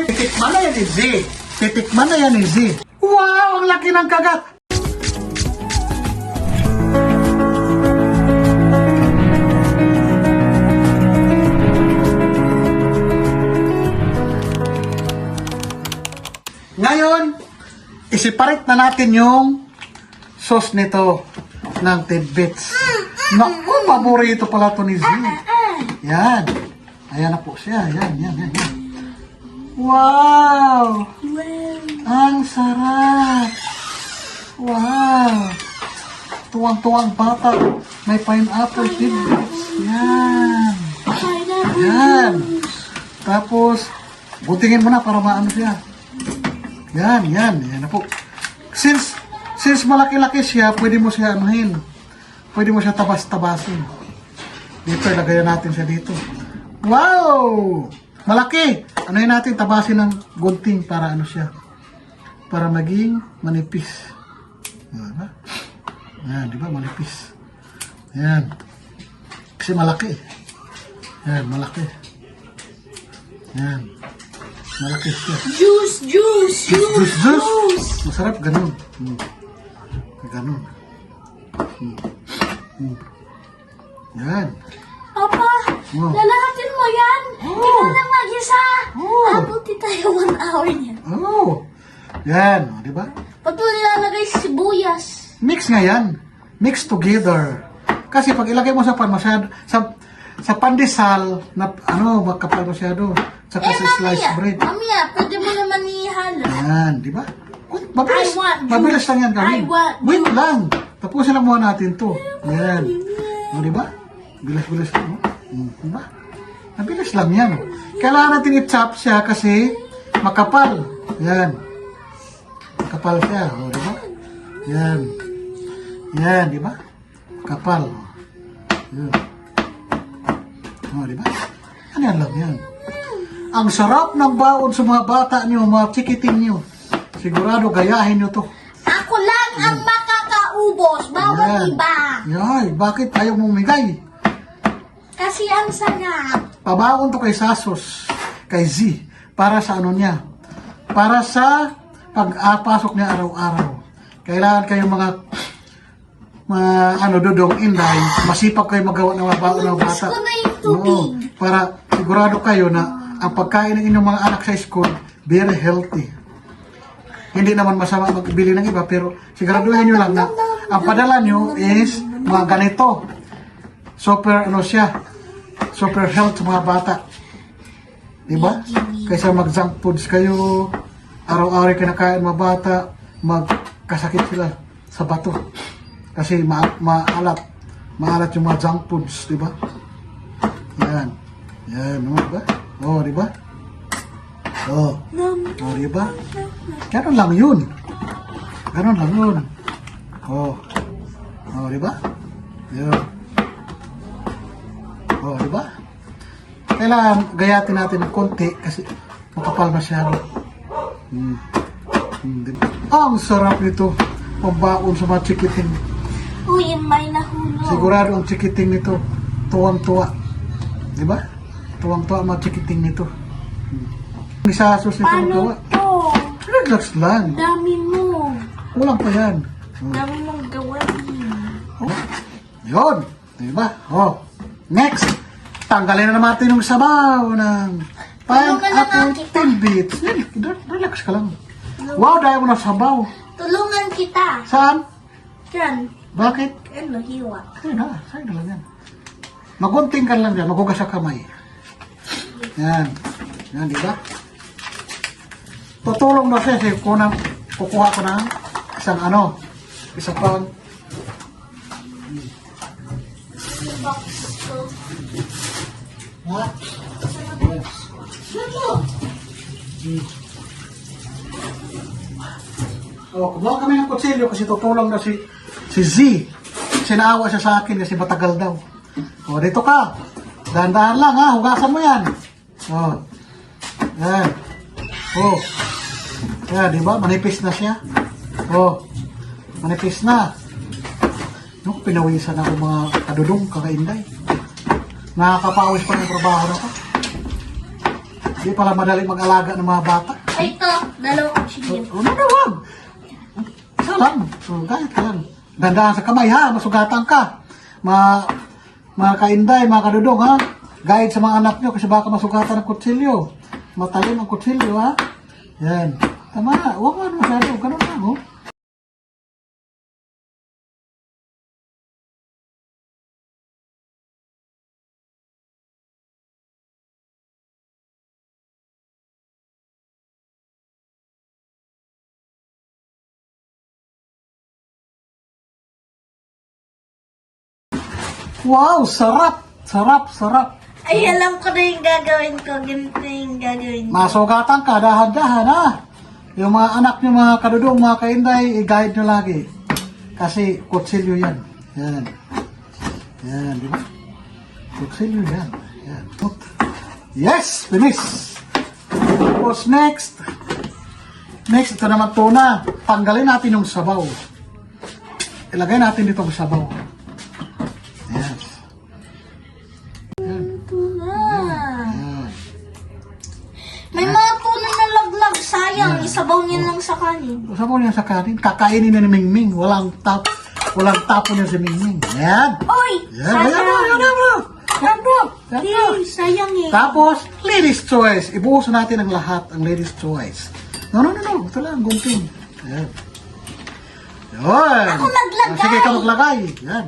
Titikman na yan ni Z. Titikman na yan ni Z. Wow, ang laki ng kagat. Ngayon, isiparit na natin yung sauce nito ng tidbits. Naku, paborito pala ito ni Z. Yan. Ayan na po siya. Yan. Wow! Ang sarap! Wow! Tuwang-tuwang bata. May pineapple tidbits. Yan. Tapos, butingin mo na para maano siya. Yan na po. Since malaki-laki siya, pwede mo siya anuhin. Pwede mo siya tabas-tabasin. Dito, ilagay natin siya dito. Wow! Malaki! Anuhin natin, tabasin ng gunting para ano siya. Para maging manipis. Diba? Yan, di ba? Manipis. Yan. Kasi malaki. Yan, malaki. Yan. Malaki siya. Juice. Masarap, ganun. Ganun. Yan. Papa, lalahatin mo yan. Ikaw na mag-isa. Abuti tayo 1 hour niyan. Yan, di ba? Pag nilalagay sibuyas. Mix nga yan. Mix together. Kasi pag ilagay mo sa pan masyado, sa pandesal, na ano, magkapal masyado. Saka sa sliced bread. Mamaya, pwede mo naman ihalo. Yan, di ba? Mabilis, I want mabilis lang yan gawin. I want Wait lang. Tapusin lang muna natin to. Yan. O, di ba? Bilis-bilis lang. Di ba? Mabilis lang yan. Kailangan natin i-chop siya kasi makapal. Yan. Makapal siya. O, di ba? Yan. Yan, di ba? Makapal. Yan. O, di ba? Ano yan lang yan? Ang sarap ng baon sa mga bata niyo, mga chikiting niyo. Sigurado gayahin niyo to. Ako lang ang makakaubos. Bawal iba. Yay, bakit ayaw mong migay? Kasi ang sarap. Pabaon to kay Sasos, kay Z, para sa ano niya. Para sa pag-apasok niya araw-araw. Kailangan kayong mga dudong inday, masipag kayo magawa ng mga baon ng bata. Gusto ko na yung tubig. Para sigurado kayo na ang pagkain ng inyong mga anak sa school, very healthy. Hindi naman masama magbili ng iba, pero siguraduhin nyo lang na ang padala nyo is mga ganito. Super, super health sa mga bata. Diba? Kaysa mag-junk foods kayo, araw-araw kinakain mga bata, magkasakit sila sa bato. Kasi maalat yung mga junk foods, diba? Yan, diba? Diba? Diba? Ganon lang yun. Diba? Yun. Diba? Kailangan gayatin natin ng konti kasi makapal masyado. Diba? Ang sarap nito. Pambaon sa mga chikiting. Uy, may nahulog. Sigurado ang chikiting nito tuwang-tuwa. Diba? Tuwang-tuwa ang mga chikiting nito. May sasos nito tuwang-tuwa. Paano to? Relax lang. Dami mo. Kulang pa yan. Dami mong gawain. Yun. Diba? Next. Tanggalin na natin yung sabaw ng pineapple tidbits. Relax ka lang. Wow, dahil mo na sabaw. Tulungan kita. Saan? Yan. Bakit? Ano, hiwa. Sa'yo na lang yan. Magunting ka lang dyan, magugas sa kamay. Yan, diba? Tutulong na siya, kukuha ko ng isa pang ha? Kumuha kami ng kutsilyo kasi tutulong na si Z. Sinaawa siya sa akin kasi matagal daw. Dito ka. Dahan-dahan lang ha. Hugasan mo yan. Yan. Yan, di ba? Manipis na siya. Manipis na. Pinawisan ako mga kadudong, kakainday. Nakakapawis pa ng trabaho na ko. Hindi pala madali mag-alaga ng mga bata. Ay, ito. Dalawang kutsilyo. Wag. Isa lang. Kahit ka lang. Dandahan sa kamay ha, masugatan ka. Mga kainday, mga kadudong ha. Guide sa mga anak nyo kasi baka masugatan ng kutsilyo. Matalim ang kutsilyo ha. Yan. Tama na. Huwag mo masyado. Ganun lang oh. Wow, sarap! Sarap, sarap. Ay, alam ko na yung gagawin ko. Ganito yung gagawin ko. Masugatan ka, dahan-dahan ha. Yung mga anak nyo, mga kadudong, mga kainday, i-guide nyo lagi. Kasi kutsilyo yan. Yan. Yan, di ba? Kutsilyo yan. Yan. Yes! Finish! Tapos next. Next, ito naman tuna. Tanggalin natin yung sabaw. Ilagay natin dito ang sabaw. Yes. Ito na. May mga tuna na laglag. Sayang. Isabaw niya lang sa kanin. Sabaw niya sa kanin. Kakainin niya ni Mingming. Walang tapo niya si Mingming. Yan. Oy! Yan. Sayang. Yan bro. Yan bro. Yan bro. Sayang eh. Tapos, ladies choice. Ibuhos natin ang lahat, ang ladies choice. No. Ito lang, gunting. Yan. Yan. Ako maglagay. Sige ka maglagay. Yan.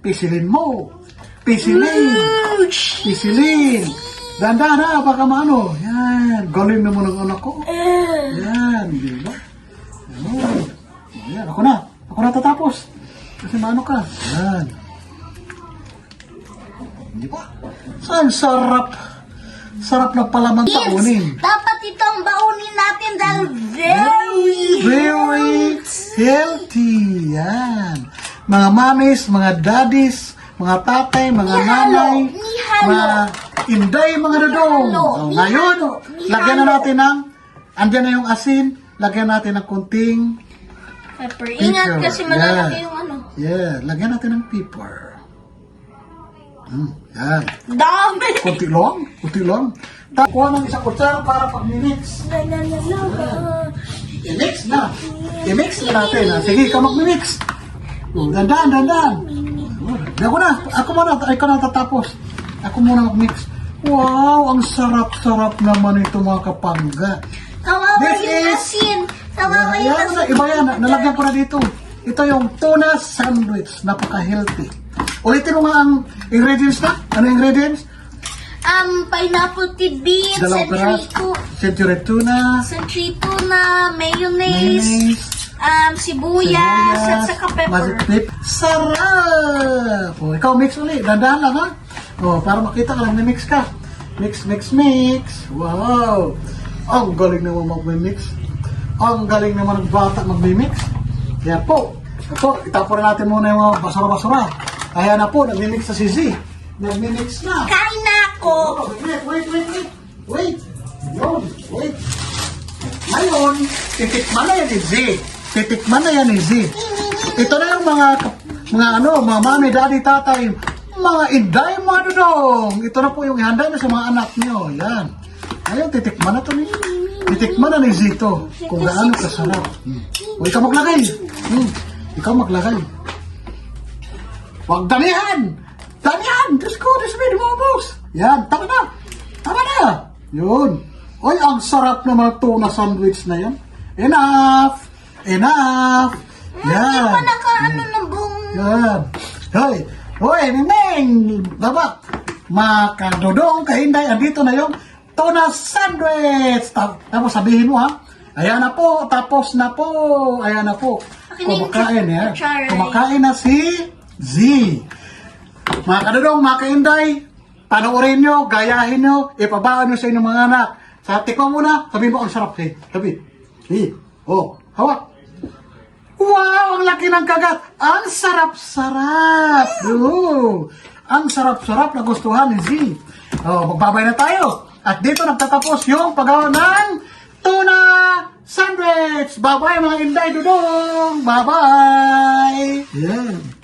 Pisilin mo. Pisilin. Dahan-dahan na, baka maano. Yan. Galing naman ang anak ko. Yan. Di ba? Yan. Ako na tatapos. Kasi maano ka. Yan. Di ba? Ang sarap. Sarap na palamang taunin. Dapat itong baunin natin dahil Very healthy. Yan. Mga mamis, mga daddies, mga tatay, mga nanay, mga inday, mga dudong. So, ngayon, lagyan na natin ng, andyan na yung asin, lagyan natin ng kunting pepper. Ingat kasi malalaki yung ano. Yeah, lagyan natin ng pepper. Yan. Dami! Kunti lang. Kuha ng isang kutsara para pag-mix. I-mix na. I-mix na natin. Ha? Sige, ikaw mag-mix. Dandan. Ako na tatapos. Ako muna mag-mix. Wow, ang sarap-sarap naman ito mga kapangga. Kawawa This yung is- asin. Kawawa yung Yan, asin. iba yan. Nalagyan ko na dito. Ito yung tuna sandwich. Napaka-healthy. Ulitin mo nga ang ingredients na. Ano ingredients? Pineapple beans, Dalawang piraso. Century tuna. tuna, mayonnaise, sibuyas, at saka pepper. Magic sarap! O, ikaw mix ulit. Dandahan lang ha. O, para makita ka lang na-mix ka. Mix. Wow! Ang galing naman mag-mix. Ang galing naman ng bata mag-mix. Kaya po, ito, itapon na natin muna yung mga basura-basura. Kaya na po, nag-mix na si Z. Nag-mix na. Kain na ako! Oh, wait. Wait. Ngayon, titikman na yan ni Z. Ito na yung mga mami, daddy, tatay, mga inday, mga dudong. Ito na po yung ihanda na sa mga anak niyo. Yan. Ngayon, titikman na ni Z to. Kung gaano kasarap. O, ikaw maglagay. Ikaw maglagay. Huwag damihan! Diyos ko, di mo boss. Yan, tama na. Yun. Oy, ang sarap na mga tuna sandwich na yan. Enough. Yan. Hindi pa nakaano ng buong... Yan. Hoy, Ming! Baba. Makadodong, kahinday, andito na yung tuna sandwich. Tapos sabihin mo ha. Ayan na po, tapos na po. Ayan na po. Kumakain ya. Kumakain na si Z. Mga kadudong, mga kainday, panoorin nyo, gayahin nyo, ipabaon nyo sa inyong mga anak. Sa tikman muna, sabihin mo, ang sarap. Sabi. Hawak. Wow, ang laki ng kagat. Ang sarap-sarap. Ang sarap-sarap na gustuhan ni Z. Magbabay na tayo. At dito nagtatapos yung paggawa ng tuna sandwich. Bye-bye mga inday dudong. Bye-bye. Yan.